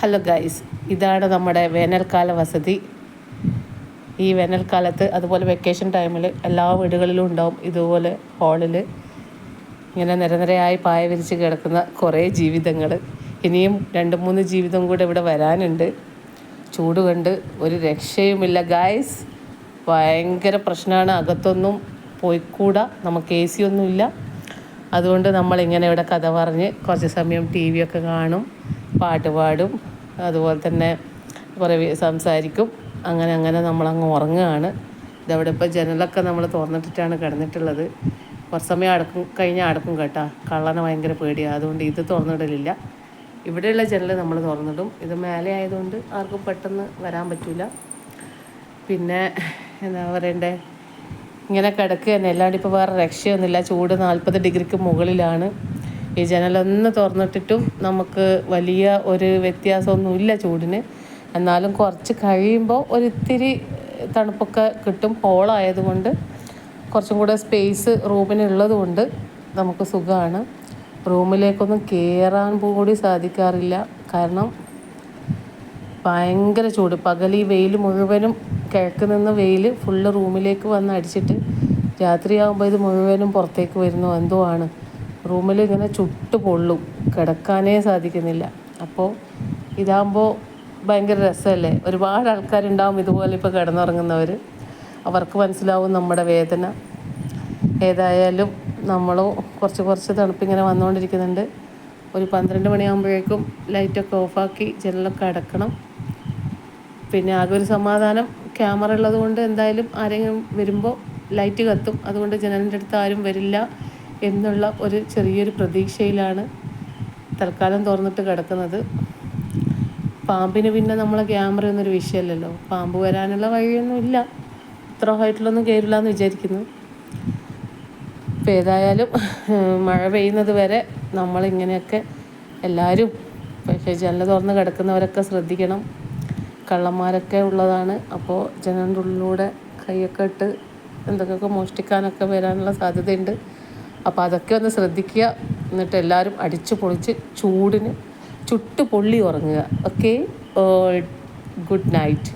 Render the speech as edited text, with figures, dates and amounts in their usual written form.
Hello guys, ഇതാണ് നമ്മുടെ വേനൽക്കാല വസതി. ഈ വേനൽക്കാലത്ത് അതുപോലെ വെക്കേഷൻ ടൈമിൽ എല്ലാ വീടുകളിലും ഉണ്ടാവും ഇതുപോലെ ഹാളിൽ ഇങ്ങനെ നിരനിരയായി പായ വിരിച്ച് കിടക്കുന്ന കുറേ ജീവിതങ്ങൾ. ഇനിയും 2-3 ജീവിതം കൂടെ ഇവിടെ വരാനുണ്ട്. ചൂട് കണ്ട് ഒരു രക്ഷയുമില്ല ഗൈസ്. ഭയങ്കര പ്രശ്നമാണ്. അകത്തൊന്നും പോയിക്കൂടാ. നമുക്ക് AC ഒന്നുമില്ല. അതുകൊണ്ട് നമ്മളിങ്ങനെ ഇവിടെ കഥ പറഞ്ഞ് കുറച്ച് സമയം TV ഒക്കെ കാണും, പാട്ട് പാടും, അതുപോലെ തന്നെ കുറേ സംസാരിക്കും. അങ്ങനെ നമ്മളങ്ങ് ഉറങ്ങുകയാണ്. ഇതവിടെ ഇപ്പോൾ ജനലൊക്കെ നമ്മൾ തുറന്നിട്ടിട്ടാണ് കിടന്നിട്ടുള്ളത്. കുറച്ച് സമയം കഴിഞ്ഞാൽ അടക്കും കേട്ടോ. കള്ളനെ ഭയങ്കര പേടിയാണ്. അതുകൊണ്ട് ഇത് തുറന്നിടലില്ല. ഇവിടെയുള്ള ജനൽ നമ്മൾ തുറന്നിടും. ഇത് മേലെ ആയതുകൊണ്ട് ആർക്കും പെട്ടെന്ന് വരാൻ പറ്റില്ല. പിന്നെ എന്താ പറയണ്ടേ, ഇങ്ങനെ കിടക്കുക തന്നെ, അല്ലാണ്ട് ഇപ്പോൾ വേറെ രക്ഷയൊന്നുമില്ല. ചൂട് 40 ഡിഗ്രിക്ക് മുകളിലാണ്. ഈ ജനലൊന്ന് തുറന്നിട്ടിട്ടും നമുക്ക് വലിയ ഒരു വ്യത്യാസമൊന്നുമില്ല ചൂടിന്. എന്നാലും കുറച്ച് കഴിയുമ്പോൾ ഒരിത്തിരി തണുപ്പൊക്കെ കിട്ടും. ഹോളായതുകൊണ്ട് കുറച്ചും കൂടെ സ്പേസ് റൂമിനുള്ളത് കൊണ്ട് നമുക്ക് സുഖമാണ്. റൂമിലേക്കൊന്നും കയറാൻ കൂടി സാധിക്കാറില്ല. കാരണം ഭയങ്കര ചൂട്. പകൽ ഈ വെയിൽ മുഴുവനും, കിഴക്ക് നിന്ന് വെയിൽ ഫുള്ള് റൂമിലേക്ക് വന്ന് അടിച്ചിട്ട് രാത്രിയാകുമ്പോൾ ഇത് മുഴുവനും പുറത്തേക്ക് വരുന്നു. എന്തോ ആണ്. റൂമിൽ ഇങ്ങനെ ചുട്ട് പൊള്ളും. കിടക്കാനേ സാധിക്കുന്നില്ല. അപ്പോൾ ഇതാകുമ്പോൾ ഭയങ്കര രസമല്ലേ. ഒരുപാട് ആൾക്കാരുണ്ടാവും ഇതുപോലെ ഇപ്പോൾ കിടന്നുറങ്ങുന്നവർ. അവർക്ക് മനസ്സിലാവും നമ്മുടെ വേദന. ഏതായാലും നമ്മളും കുറച്ച് തണുപ്പിങ്ങനെ വന്നുകൊണ്ടിരിക്കുന്നുണ്ട്. ഒരു 12 മണിയാകുമ്പോഴേക്കും ലൈറ്റൊക്കെ ഓഫാക്കി ജനലൊക്കെ അടക്കണം. പിന്നെ ആകെ ഒരു സമാധാനം, ക്യാമറ ഉള്ളത് കൊണ്ട് എന്തായാലും ആരെങ്കിലും വരുമ്പോൾ ലൈറ്റ് കത്തും. അതുകൊണ്ട് ജനലിൻ്റെ അടുത്ത് ആരും വരില്ല എന്നുള്ള ഒരു ചെറിയൊരു പ്രതീക്ഷയിലാണ് തൽക്കാലം തുറന്നിട്ട് കിടക്കുന്നത്. പാമ്പിന് പിന്നെ നമ്മളെ ക്യാമറയൊന്നൊരു വിഷയമല്ലല്ലോ. പാമ്പ് വരാനുള്ള വഴിയൊന്നുമില്ല. ഇത്ര ഹൈറ്റിലൊന്നും കയറില്ല എന്ന് വിചാരിക്കുന്നു. ഇപ്പോൾ ഏതായാലും മഴ പെയ്യുന്നത് വരെ നമ്മളിങ്ങനെയൊക്കെ എല്ലാവരും, പക്ഷേ ജനൽ തുറന്ന് കിടക്കുന്നവരൊക്കെ ശ്രദ്ധിക്കണം. കള്ളന്മാരൊക്കെ ഉള്ളതാണ്. അപ്പോൾ ജനലിൻ്റെ ഉള്ളിലൂടെ കൈയൊക്കെ ഇട്ട് എന്തൊക്കെയൊക്കെ മോഷ്ടിക്കാനൊക്കെ വരാനുള്ള സാധ്യതയുണ്ട്. അപ്പോൾ അതൊക്കെ ഒന്ന് ശ്രദ്ധിക്കുക. എന്നിട്ട് എല്ലാവരും അടിച്ചു പൊളിച്ച് ചൂടിന് ചുട്ട് പൊള്ളി ഉറങ്ങുക. Okay, good night.